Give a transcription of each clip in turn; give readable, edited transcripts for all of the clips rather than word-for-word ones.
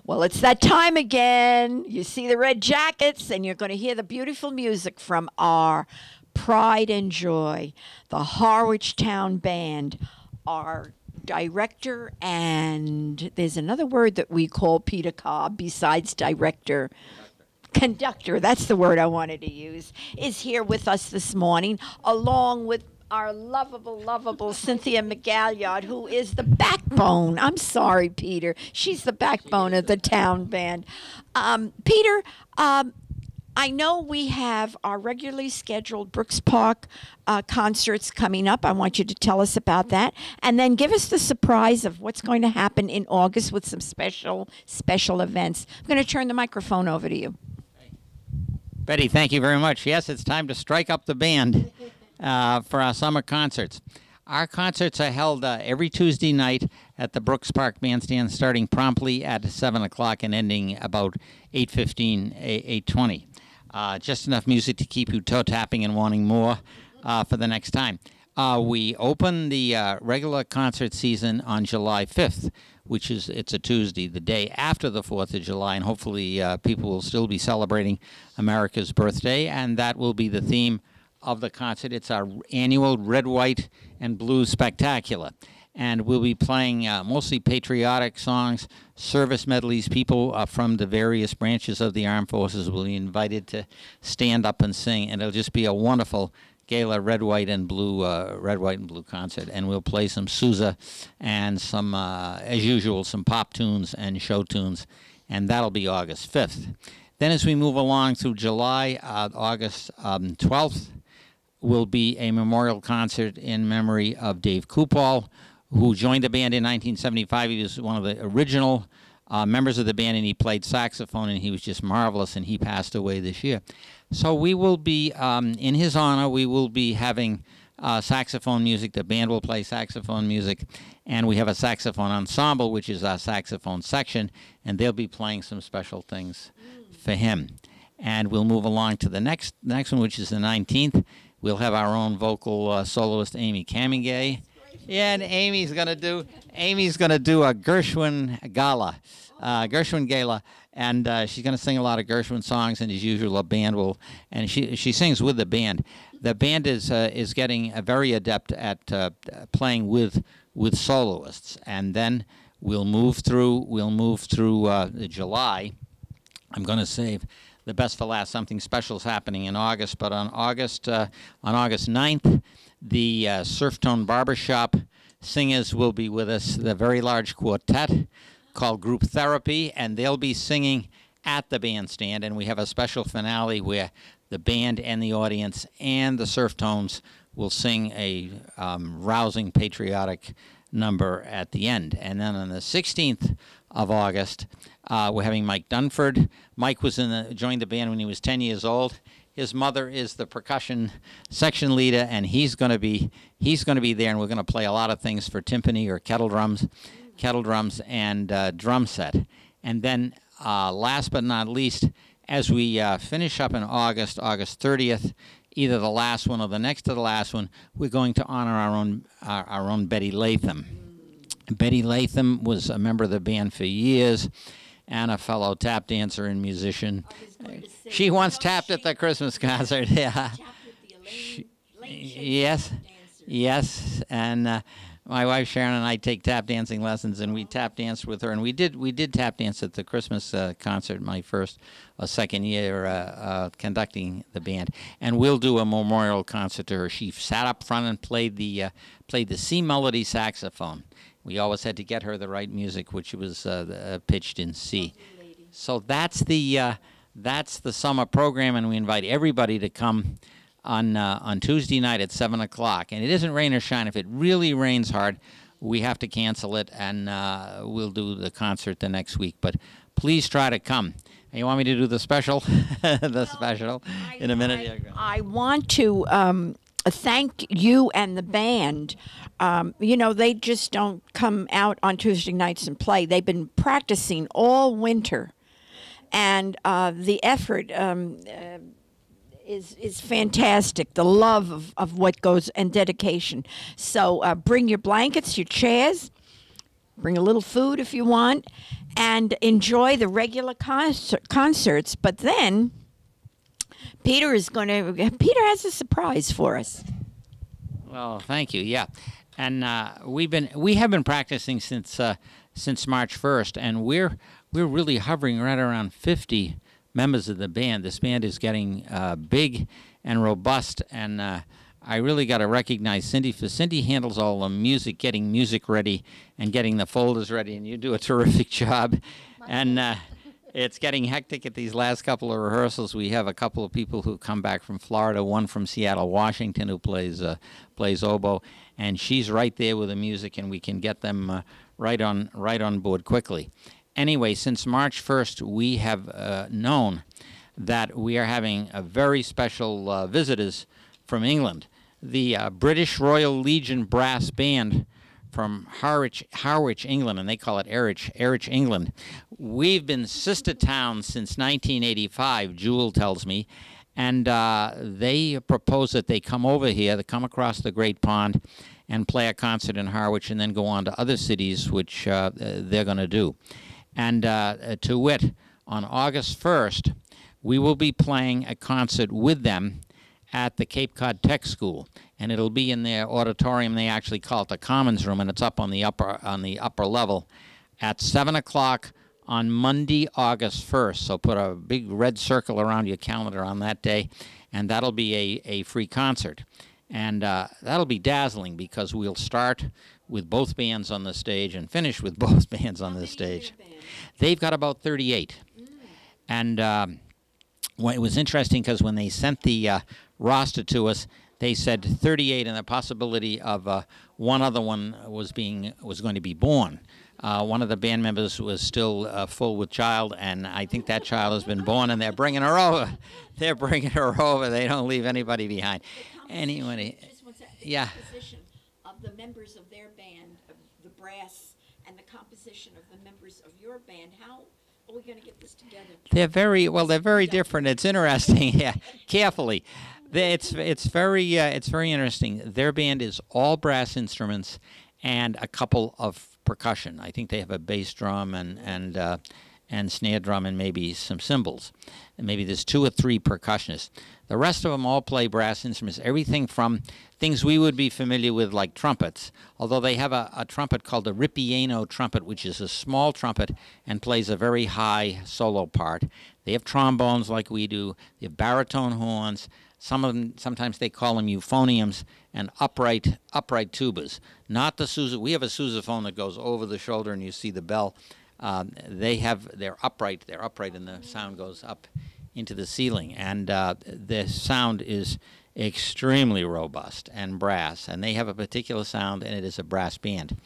Well, it's that time again. You see the red jackets, and you're going to hear the beautiful music from our pride and joy, the Harwich Town Band, our director, and there's another word that we call Peter Cobb besides director. Conductor, that's the word I wanted to use, is here with us this morning, along with our lovable Cynthia McGalliard, who is the backbone. I'm sorry, Peter. She's the backbone of the town band. Peter, I know we have our regularly scheduled Brooks Park concerts coming up. I want you to tell us about that. And then give us the surprise of what's going to happen in August with some special events. I'm going to turn the microphone over to you. Betty, thank you very much. Yes, it's time to strike up the band for our summer concerts. Our concerts are held every Tuesday night at the Brooks Park Bandstand, starting promptly at 7 o'clock and ending about 8:15, 8:20. Just enough music to keep you toe-tapping and wanting more for the next time. We open the regular concert season on July 5th, it's a Tuesday, the day after the 4th of July, and hopefully people will still be celebrating America's birthday, and that will be the theme of the concert. It's our annual Red, White, and Blue Spectacular, and we'll be playing mostly patriotic songs, service medleys. People from the various branches of the armed forces will be invited to stand up and sing, and it'll just be a wonderful gala red, white, and blue concert. And we'll play some Sousa and some, as usual, some pop tunes and show tunes, and that'll be August 5th. Then as we move along through July, August 12th will be a memorial concert in memory of Dave Kupal, who joined the band in 1975. He was one of the original members of the band, and he played saxophone, and he was just marvelous, and he passed away this year. So we will be, in his honor, we will be having saxophone music. The band will play saxophone music, and we have a saxophone ensemble, which is our saxophone section, and they'll be playing some special things for him. And we'll move along to the next one, which is the 19th. We'll have our own vocal soloist, Amy Camingay. Yeah, and Amy's gonna do a Gershwin gala, and she's gonna sing a lot of Gershwin songs. And as usual, a band will, and she sings with the band. The band is getting very adept at playing with soloists, and then we'll move through July. I'm gonna save the best for last. Something special is happening in August, but on August 9th, the Surftone Barbershop singers will be with us, the very large quartet called Group Therapy, and they'll be singing at the bandstand, and we have a special finale where the band and the audience and the Surftones will sing a rousing patriotic number at the end. And then on the 16th of August, we're having Mike Dunford. Mike joined the band when he was 10 years old. His mother is the percussion section leader, and he's going to be there, and we're going to play a lot of things for timpani or kettle drums and drum set. And then last but not least, as we finish up in August 30th, either the last one or the next to the last one, we're going to honor our own Betty Latham. Betty Latham was a member of the band for years, and a fellow tap dancer and musician. She once tapped at the Christmas concert. Yeah. Yes, and my wife Sharon and I take tap dancing lessons, and we tap danced with her, and we did tap dance at the Christmas concert, my first or second year conducting the band, and we'll do a memorial concert to her. She sat up front and played the C melody saxophone. We always had to get her the right music, which was pitched in C. So that's the summer program, and we invite everybody to come on Tuesday night at 7 o'clock. And it isn't rain or shine. If it really rains hard, we have to cancel it, and we'll do the concert the next week. But please try to come. You want me to do the special? In a minute. I want to thank you and the band. They just don't come out on Tuesday nights and play. They've been practicing all winter, and the effort is fantastic. The love of what goes and dedication. So bring your blankets, your chairs. bring a little food if you want, and enjoy the regular concerts. But then Peter has a surprise for us. Well, thank you. Yeah, and we have been practicing since March 1st, and we're really hovering right around 50 members of the band. This band is getting big and robust, and I really got to recognize Cindy, for Cindy handles all the music, getting music ready and getting the folders ready, and you do a terrific job. And it's getting hectic at these last couple of rehearsals. We have a couple of people who come back from Florida, one from Seattle, Washington, who plays oboe, and she's right there with the music, and we can get them right on board quickly. Anyway, since March 1st, we have known that we are having a very special visitors from England. The British Royal Legion Brass Band from Harwich, England, and they call it Harwich, England. We've been sister towns since 1985, Jewel tells me, and they propose that they come over here, they come across the Great Pond and play a concert in Harwich and then go on to other cities, which they're going to do. And to wit, on August 1st, we will be playing a concert with them at the Cape Cod Tech School, and it'll be in their auditorium. They actually call it the Commons Room, and it's up on the upper level at 7 o'clock on Monday, August 1st. So put a big red circle around your calendar on that day, and that'll be a free concert. And that'll be dazzling because we'll start with both bands on the stage and finish with both bands on the stage. They've got about 38. And well, it was interesting because when they sent the roster to us, they said 38, and the possibility of one other one was going to be born. One of the band members was still full with child, and I think that child has been born, and they're bringing her over. They're bringing her over. They don't leave anybody behind. Anyway, yeah. The composition of the members of their band, of the brass, and the composition of the members of your band. How are we going to get this together? They're very different. It's interesting. Yeah, carefully. It's very interesting. Their band is all brass instruments and a couple of percussion. I think they have a bass drum and snare drum and maybe some cymbals. And maybe there's 2 or 3 percussionists. The rest of them all play brass instruments, everything from things we would be familiar with like trumpets, although they have a trumpet called the ripieno trumpet, which is a small trumpet and plays a very high solo part. They have trombones like we do. They have baritone horns. Some of them, sometimes they call them euphoniums, and upright tubas. Not the we have a sousaphone that goes over the shoulder and you see the bell. They're upright, and the sound goes up into the ceiling, and the sound is extremely robust and brass, and they have a particular sound, and it is a brass band.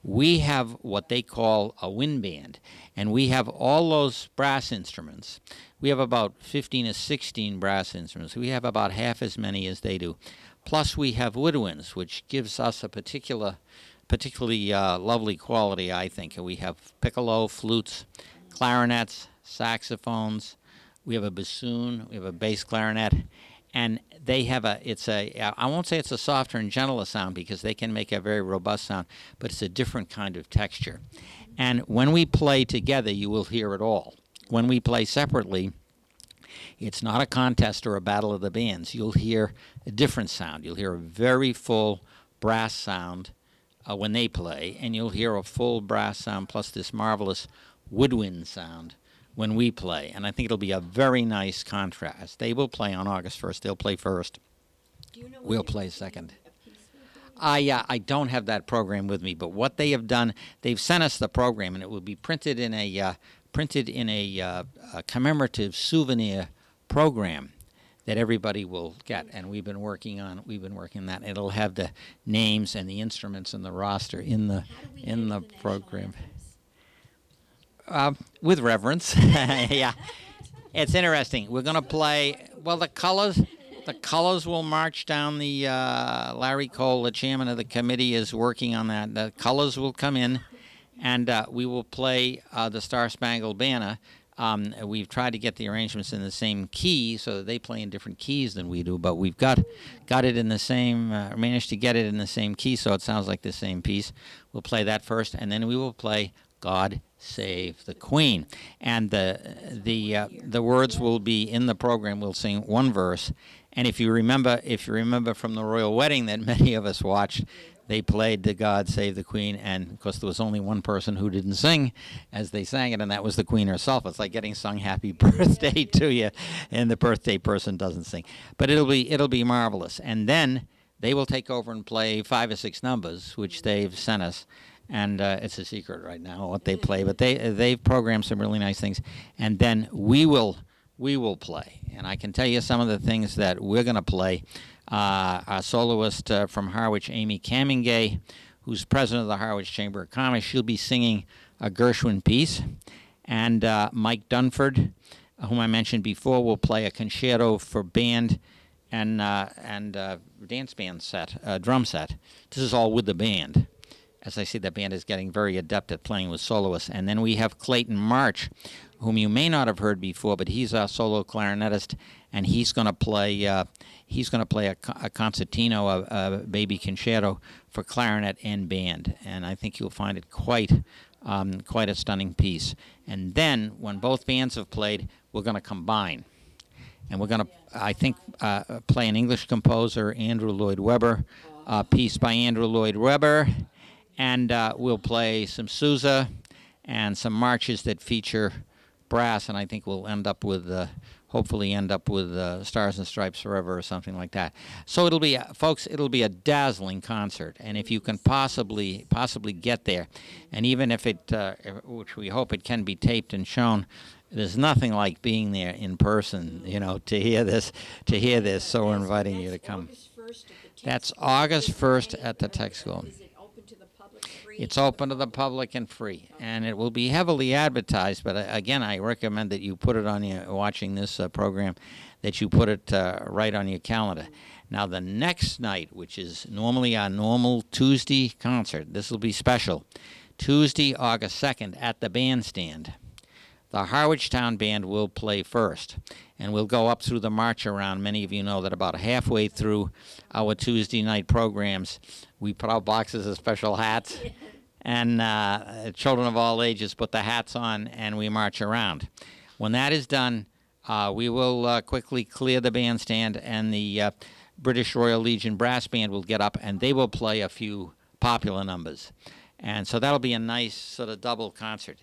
We have what they call a wind band, and we have all those brass instruments. We have about 15 or 16 brass instruments. We have about half as many as they do. Plus we have woodwinds, which gives us a particularly lovely quality, I think. We have piccolo, flutes, clarinets, saxophones. We have a bassoon. We have a bass clarinet. And they have I won't say it's a softer and gentler sound because they can make a very robust sound, but it's a different kind of texture. And when we play together, you will hear it all. When we play separately, it's not a contest or a battle of the bands. You'll hear a different sound. You'll hear a very full brass sound when they play, and you'll hear a full brass sound plus this marvelous woodwind sound when we play. And I think it'll be a very nice contrast. They will play on August 1st. They'll play first. We'll play second. I don't have that program with me, but what they have done, they've sent us the program, and it will be printed in a commemorative souvenir program that everybody will get, and we've been working on that. It'll have the names and the instruments and the roster in the program. With reverence. Yeah, it's interesting. We're going to play. Well, the colors will march down the. Larry Cole, the chairman of the committee, is working on that. The colors will come in, and we will play the Star Spangled Banner We've tried to get the arrangements in the same key so that they play in different keys than we do, but we've got it in the same, managed to get it in the same key so it sounds like the same piece. We'll play that first, and then we will play God Save the Queen. And the words will be in the program. We'll sing one verse. And if you remember from the royal wedding that many of us watched, they played the God Save the Queen, and of course there was only one person who didn't sing as they sang it, and that was the Queen herself. It's like getting sung Happy Birthday to you, and the birthday person doesn't sing. But it'll be marvelous. And then they will take over and play 5 or 6 numbers, which they've sent us. And it's a secret right now what they play, but they've programmed some really nice things. And then we will play. And I can tell you some of the things that we're going to play. Our soloist from Harwich, Amy Camingay, who's president of the Harwich Chamber of Commerce, she'll be singing a Gershwin piece. And Mike Dunford, whom I mentioned before, will play a concerto for band and dance band set, drum set. This is all with the band. As I say, the band is getting very adept at playing with soloists. And then we have Clayton March, whom you may not have heard before, but he's our solo clarinetist, and he's going to play a concertino, a baby concerto for clarinet and band. And I think you'll find it quite a stunning piece. And then, when both bands have played, we're going to combine. And we're going to, I think, play an English composer, Andrew Lloyd Webber, a piece by Andrew Lloyd Webber, and we'll play some Sousa and some marches that feature brass, and I think we'll hopefully end up with Stars and Stripes Forever or something like that. So it'll be, folks, it'll be a dazzling concert, and if you can possibly get there, and even if it, which we hope it can be taped and shown, there's nothing like being there in person, to hear this. So we're inviting you to come. That's August 1st at the Tech School. It's open to the public and free, and it will be heavily advertised. But again, I recommend that you put it on your watching this program, that you put it right on your calendar. Now, the next night, which is normally our normal Tuesday concert, this will be special. Tuesday, August 2nd, at the bandstand. The Harwich Town Band will play first, and we'll go up through the march around. Many of you know that about halfway through our Tuesday night programs, we put out boxes of special hats, and children of all ages put the hats on, and we march around. When that is done, we will quickly clear the bandstand, and the British Royal Legion Brass Band will get up, and they will play a few popular numbers. And so that'll be a nice sort of double concert.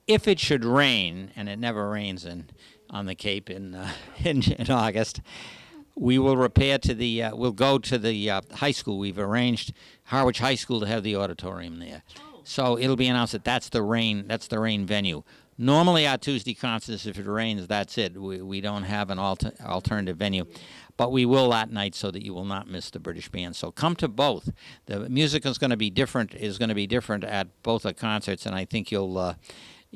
If it should rain, and it never rains on the Cape in August, we will repair to the we'll go to the high school. We've arranged Harwich High School to have the auditorium there. So it'll be announced that that's the rain venue. Normally our Tuesday concerts, if it rains, that's it. We don't have an alternative venue. But we will that night so that you will not miss the British band. So come to both. The music is going to be different at both the concerts, and I think you'll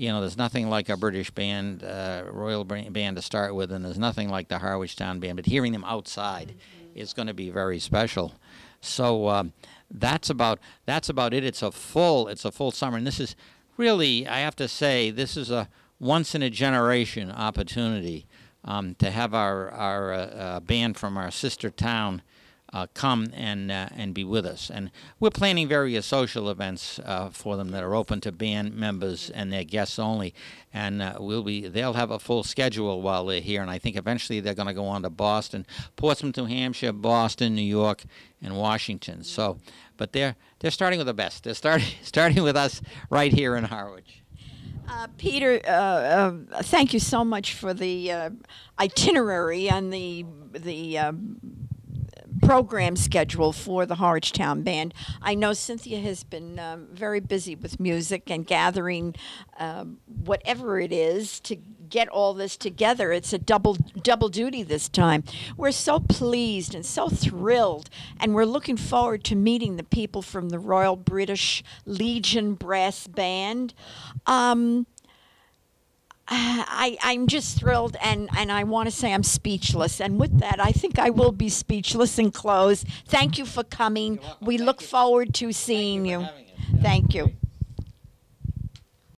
there's nothing like a British band, Royal Band to start with, and there's nothing like the Harwich Town Band. But hearing them outside is going to be very special. So that's about it. It's a full summer, and this is really, I have to say, this is a once in a generation opportunity to have our band from our sister town come and be with us. And we're planning various social events for them that are open to band members and their guests only. And they'll have a full schedule while they're here. And I think eventually they're going to go on to Boston, Portsmouth, New Hampshire, Boston, New York, and Washington. So, but they're starting with the best. They're starting with us right here in Harwich. Peter, thank you so much for the itinerary and the program schedule for the Harwich Town Band. I know Cynthia has been very busy with music and gathering whatever it is to get all this together. It's a double duty this time. We're so pleased and so thrilled, and we're looking forward to meeting the people from the Royal British Legion Brass Band. I'm just thrilled, and I want to say I'm speechless. And with that, I think I will be speechless and close. Thank you for coming. We look forward to seeing you. Thank you.